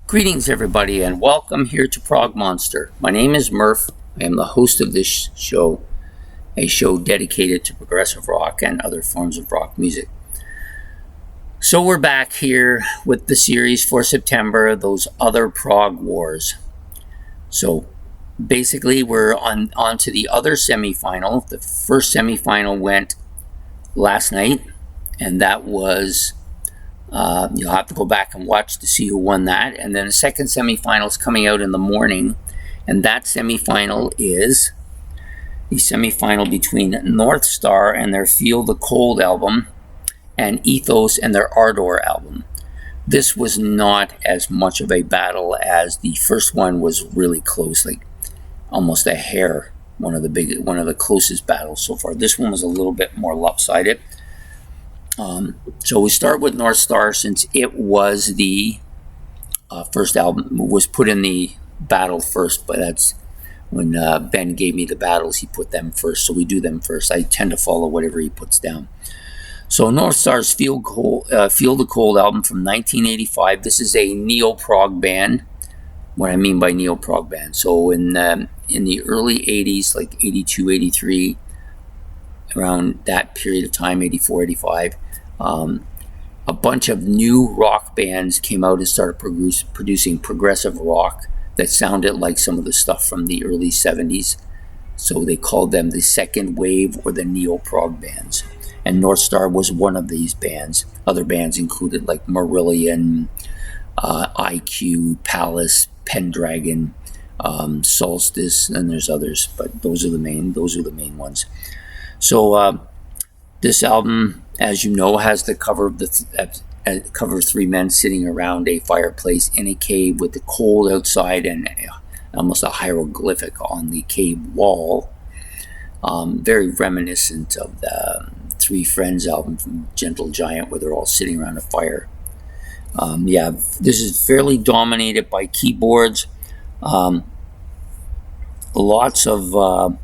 Greetings everybody and welcome here to Prog Monster. My name is Murph. I am the host of this show, a show dedicated to progressive rock and other forms of rock music. So we're back here with the series for September, those other Prog Wars. So basically we're on to the other semifinal. The first semifinal went last night, and that was you'll have to go back and watch to see who won that. And then the second semifinal is coming out in the morning, and that semifinal is the semifinal between Northstar and their Feel the Cold album and Ethos and their Ardour album. This was not as much of a battle as the first one was. Really close, like almost a hair. One of the closest battles so far. This one was a little bit more lopsided. So we start with Northstar, since it was the first album, was put in the battle first, but that's when Ben gave me the battles, he put them first, so we do them first. I tend to follow whatever he puts down. So Northstar's Feel the Cold album from 1985. This is a neo-prog band. What I mean by neo-prog band. So in the early 80s, like 82, 83, around that period of time, 84, 85, a bunch of new rock bands came out and started producing progressive rock that sounded like some of the stuff from the early 70s. So they called them the second wave or the neo-prog bands. And Northstar was one of these bands. Other bands included like Marillion, IQ, Palace, Pendragon, Solstice, and there's others, but those are the main ones. So this album, as you know, has the cover of three men sitting around a fireplace in a cave with the cold outside and almost a hieroglyphic on the cave wall. Very reminiscent of the Three Friends album from Gentle Giant, where they're all sitting around a fire. This is fairly dominated by keyboards. Lots of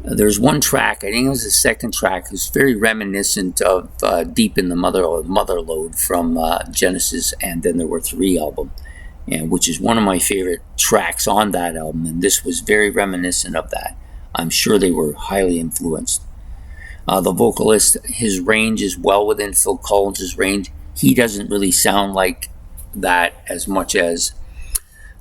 there's one track, I think it was the second track, who's very reminiscent of Deep in the Motherlode from Genesis and Then There Were Three album, and which is one of my favorite tracks on that album, and this was very reminiscent of that. I'm sure they were highly influenced. The vocalist, his range is well within Phil Collins' range. He doesn't really sound like that as much as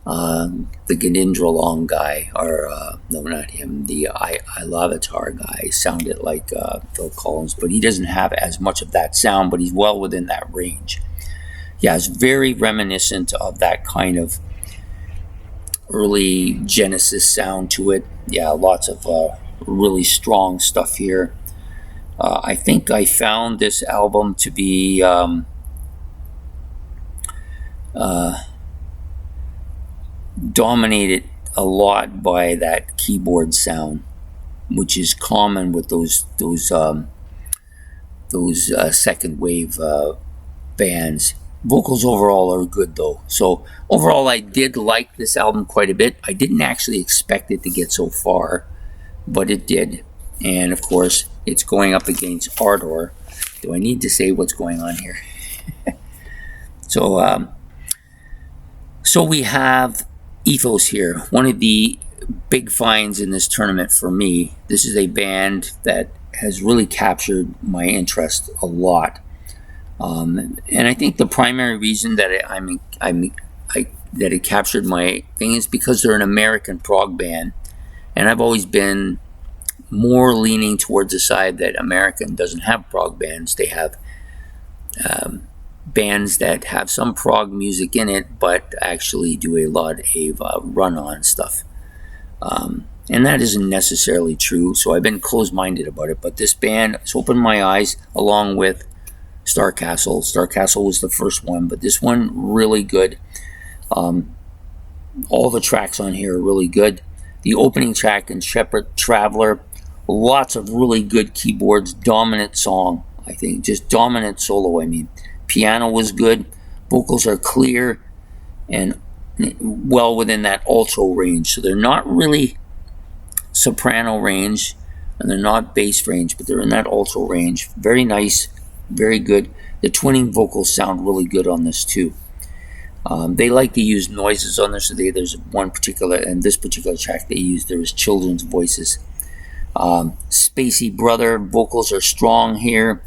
the Ganindrolong guy, or no, not him, the Ilavatar guy sounded like Phil Collins, but he doesn't have as much of that sound, but he's well within that range. Yeah, it's very reminiscent of that kind of early Genesis sound to it. Yeah, lots of really strong stuff here. I think I found this album to be dominated a lot by that keyboard sound, which is common with those second wave bands. Vocals overall are good though. So overall, I did like this album quite a bit. I didn't actually expect it to get so far, but it did. And of course, it's going up against Ardour. Do I need to say what's going on here? So we have Ethos here, one of the big finds in this tournament for me. This is a band that has really captured my interest a lot, and I think the primary reason that it captured my thing is because they're an American prog band, and I've always been more leaning towards the side that American doesn't have prog bands. They have bands that have some prog music in it, but actually do a lot of run-on stuff. And that isn't necessarily true, so I've been closed-minded about it. But this band has opened my eyes, along with Starcastle. Starcastle was the first one, but this one, really good. All the tracks on here are really good. The opening track, Intrepid Traveler, lots of really good keyboards, dominant song, I think, just dominant solo, I mean. Piano was good, vocals are clear and well within that alto range, so they're not really soprano range and they're not bass range, but they're in that alto range. Very nice, very good. The twinning vocals sound really good on this too. They like to use noises on this. So there's one particular, in this particular track they used, there was children's voices. Spacey Brother vocals are strong here.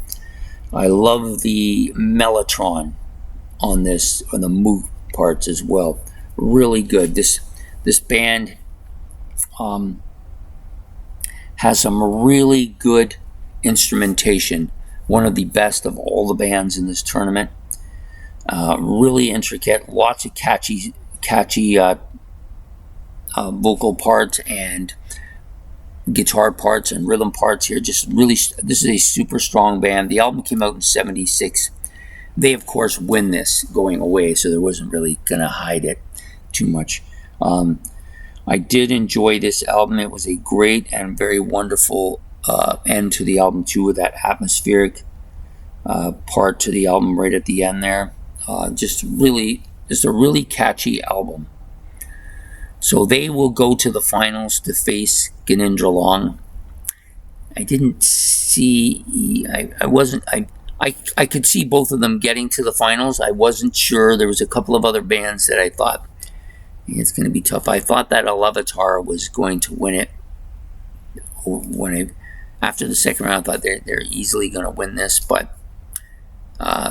I love the mellotron on this, on the moog parts as well. Really good. This band has some really good instrumentation. One of the best of all the bands in this tournament. Really intricate, lots of catchy vocal parts and guitar parts and rhythm parts here. Just really, this is a super strong band. The album came out in '76. They, of course, win this going away, so there wasn't really gonna hide it too much. I did enjoy this album. It was a great and very wonderful end to the album too, with that atmospheric part to the album right at the end there. Just a really catchy album. So they will go to the finals to face Ganindra Long. I didn't see, I could see both of them getting to the finals. I wasn't sure. There was a couple of other bands that I thought it's going to be tough. I thought that Elevatar was going to win it. After the second round, I thought they're easily going to win this, but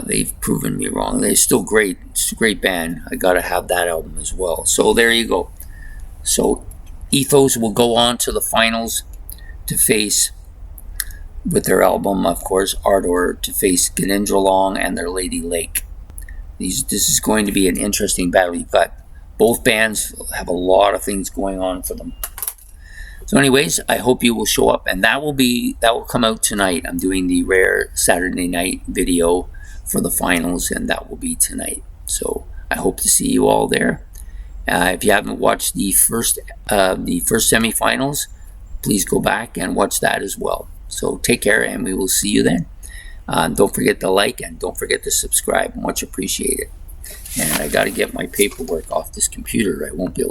they've proven me wrong. They're still great. It's a great band. I got to have that album as well. So there you go. So Ethos will go on to the finals to face, with their album, of course, Ardour, to face Ganindra Long and their Lady Lake. This is going to be an interesting battle. You've got both bands have a lot of things going on for them. So anyways, I hope you will show up, and that will come out tonight. I'm doing the rare Saturday night video for the finals, and that will be tonight. So I hope to see you all there. If you haven't watched the first semifinals, please go back and watch that as well. So take care, and we will see you then. Don't forget to like, and don't forget to subscribe. Much appreciated. And I got to get my paperwork off this computer. I won't be able